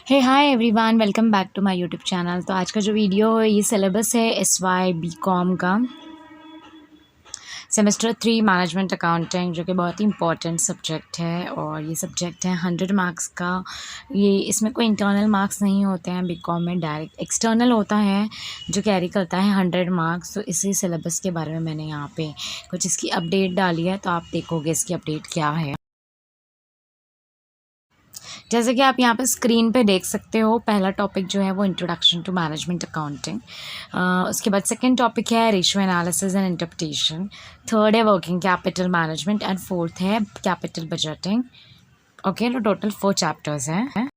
Hey hi everyone, welcome back to my YouTube channel. तो आज का जो वीडियो है ये सिलेबस है SY BCom का सेमेस्टर 3 मैनेजमेंट अकाउंटिंग, जो कि बहुत ही इंपॉर्टेंट सब्जेक्ट है। और ये सब्जेक्ट है 100 मार्क्स का। ये इसमें कोई इंटरनल मार्क्स नहीं होते हैं BCom में, डायरेक्ट एक्सटर्नल होता है जो कैरी करता है 100 मार्क्स। तो इसी सिलेबस के बारे में मैंने यहाँ पे कुछ इसकी अपडेट डाली है, तो आप देखोगे इसकी अपडेट क्या है। जैसे कि आप यहाँ पे स्क्रीन पे देख सकते हो, पहला टॉपिक जो है वो इंट्रोडक्शन टू मैनेजमेंट अकाउंटिंग। उसके बाद सेकंड टॉपिक है ratio analysis and interpretation. Third है working capital management and fourth है कैपिटल बजटिंग। ओके, तो टोटल 4 चैप्टर्स हैं।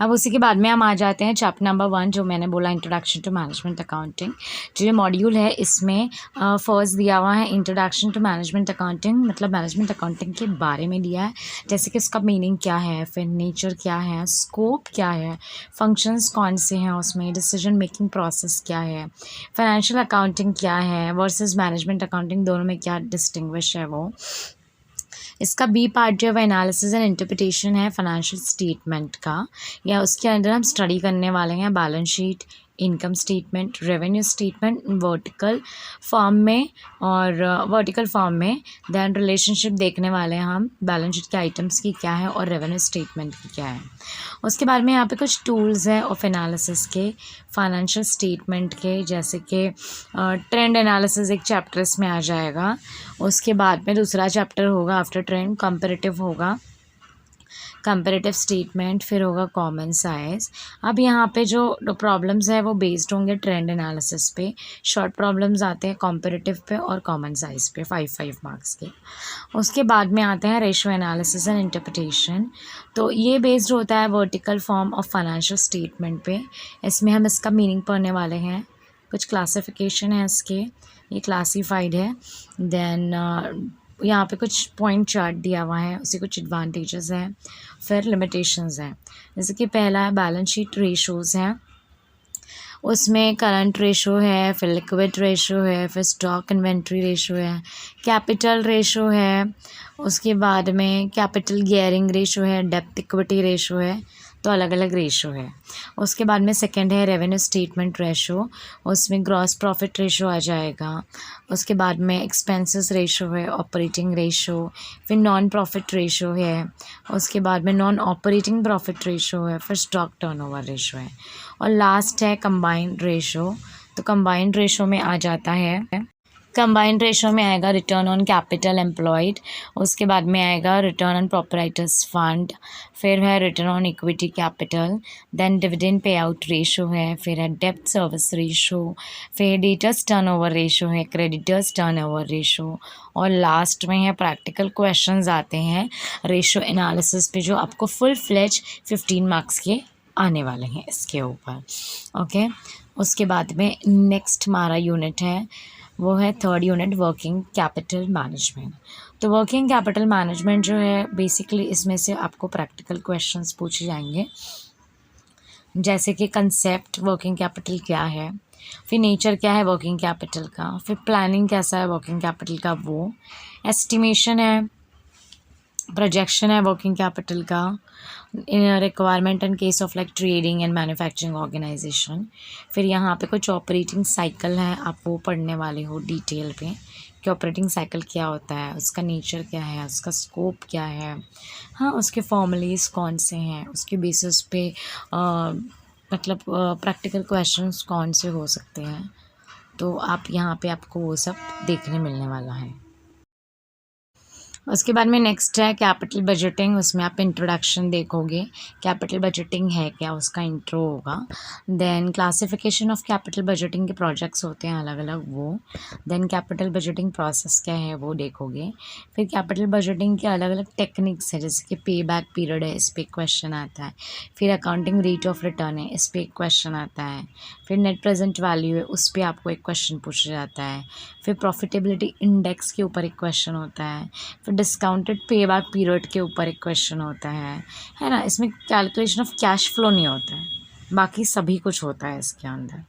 अब उसी के बाद में हम आ जाते हैं चैप्टर नंबर 1, जो मैंने बोला इंट्रोडक्शन टू मैनेजमेंट अकाउंटिंग। जो ये मॉड्यूल है इसमें फर्स्ट दिया हुआ है इंट्रोडक्शन टू मैनेजमेंट अकाउंटिंग, मतलब मैनेजमेंट अकाउंटिंग के बारे में दिया है, जैसे कि उसका मीनिंग क्या है, फिर नेचर क्या है, स्कोप क्या है, फंक्शंस कौन से हैं उसमें, डिसीजन मेकिंग प्रोसेस क्या है, फाइनेंशियल अकाउंटिंग क्या है वर्सेस मैनेजमेंट अकाउंटिंग, दोनों में क्या डिस्टिंग्विश है वो। इसका बी पार्ट जो है वह एनालिसिस एंड इंटरप्रिटेशन है फाइनेंशियल स्टेटमेंट का, या उसके अंदर हम स्टडी करने वाले हैं balance sheet, income statement, revenue statement vertical form में और वर्टिकल फॉर्म में। देन रिलेशनशिप देखने वाले हैं हम बैलेंस शीट के आइटम्स की क्या है और रेवेन्यू स्टेटमेंट की क्या है। उसके बाद में यहाँ पे कुछ टूल्स हैं ऑफ एनालिसिस के, फाइनेंशियल स्टेटमेंट के, जैसे कि ट्रेंड एनालिसिस एक चैप्टर इसमें आ जाएगा। उसके बाद में दूसरा चैप्टर होगा आफ्टर ट्रेंड, कंपैरेटिव होगा, कंपैरेटिव स्टेटमेंट, फिर होगा कॉमन साइज। अब यहाँ पे जो प्रॉब्लम्स है वो बेस्ड होंगे ट्रेंड एनालिसिस पे, शॉर्ट प्रॉब्लम्स आते हैं कंपैरेटिव पे और कॉमन साइज पे 5 मार्क्स के। उसके बाद में आते हैं रेशियो एनालिसिस एंड इंटरप्रिटेशन। तो ये बेस्ड होता है vertical form of financial statement पे। इसमें हम इसका मीनिंग पढ़ने वाले हैं, कुछ क्लासिफिकेशन है इसके, ये क्लासीफाइड है। देन यहाँ पे कुछ पॉइंट चार्ट दिया हुआ है, उससे कुछ एडवांटेजेस हैं, फिर लिमिटेशंस हैं। जैसे कि पहला है बैलेंस शीट रेशोज़ हैं, उसमें करंट रेशो है, फिर लिक्विड रेशो है, फिर स्टॉक इन्वेंट्री रेशो है, कैपिटल रेशो है, उसके बाद में कैपिटल गियरिंग रेशो है, डेब्ट इक्विटी रेशो है। तो अलग अलग रेशो है। उसके बाद में सेकंड है रेवेन्यू स्टेटमेंट रेशो, उसमें ग्रॉस प्रॉफिट रेशो आ जाएगा। उसके बाद में एक्सपेंसेस रेशो है, ऑपरेटिंग रेशो, फिर नॉन प्रॉफिट रेशो है, उसके बाद में नॉन ऑपरेटिंग प्रॉफिट रेशो है, फिर स्टॉक टर्नओवर रेशो है, और लास्ट है कंबाइंड रेशो। तो कंबाइंड रेशो में आ जाता है, कंबाइंड रेशो में आएगा रिटर्न ऑन कैपिटल एम्प्लॉयड, उसके बाद में आएगा रिटर्न ऑन प्रोप्राइटर्स फंड, फिर है return on equity capital, then dividend pay out ratio है, फिर है डेब्ट सर्विस रेशो, फिर डेटर्स टर्नओवर रेशो है, क्रेडिटर्स टर्नओवर रेशो, और लास्ट में है प्रैक्टिकल क्वेश्चंस आते हैं रेशो एनालिसिस पे, जो आपको फुल फ्लेज 15 मार्क्स के आने वाले हैं इसके ऊपर। ओके, उसके बाद में नेक्स्ट हमारा यूनिट है वो है third unit working capital management. तो वर्किंग कैपिटल मैनेजमेंट जो है बेसिकली इसमें से आपको प्रैक्टिकल क्वेश्चंस पूछे जाएंगे, जैसे कि कंसेप्ट वर्किंग कैपिटल क्या है, फिर नेचर क्या है वर्किंग कैपिटल का, फिर प्लानिंग कैसा है वर्किंग कैपिटल का, वो एस्टिमेशन है, प्रोजेक्शन है वर्किंग कैपिटल का, requirement in case of like trading and manufacturing organisation. फिर यहाँ पे कुछ ऑपरेटिंग साइकिल है, आप वो पढ़ने वाले हो डिटेल पे कि ऑपरेटिंग साइकिल क्या होता है, उसका नेचर क्या है, उसका स्कोप क्या है, हाँ उसके फॉर्मूलेज कौन से हैं, उसके बेसिस पे मतलब प्रैक्टिकल क्वेश्चंस कौन से हो सकते हैं। तो आप यहाँ पे आपको वो सब देखने मिलने वाला है। उसके बाद में नेक्स्ट है कैपिटल बजटिंग, उसमें आप इंट्रोडक्शन देखोगे, कैपिटल बजटिंग है क्या, उसका इंट्रो होगा। Then classification of capital budgeting के प्रोजेक्ट्स होते हैं अलग अलग वो, देन कैपिटल बजटिंग प्रोसेस क्या है वो देखोगे। फिर कैपिटल बजटिंग के अलग अलग टेक्निक्स है, जैसे कि पे बैक पीरियड है, इस पर क्वेश्चन आता है, फिर अकाउंटिंग रेट ऑफ रिटर्न है, इस पर एक क्वेश्चन आता है, फिर नेट प्रेजेंट वैल्यू है, उस पर आपको एक क्वेश्चन पूछा जाता है, फिर प्रॉफिटेबिलिटी इंडेक्स के ऊपर एक क्वेश्चन होता है, फिर डिस्काउंटेड पे बैक पीरियड के ऊपर एक क्वेश्चन होता है ना। इसमें कैलकुलेशन ऑफ कैश फ्लो नहीं होता है, बाकी सभी कुछ होता है इसके अंदर।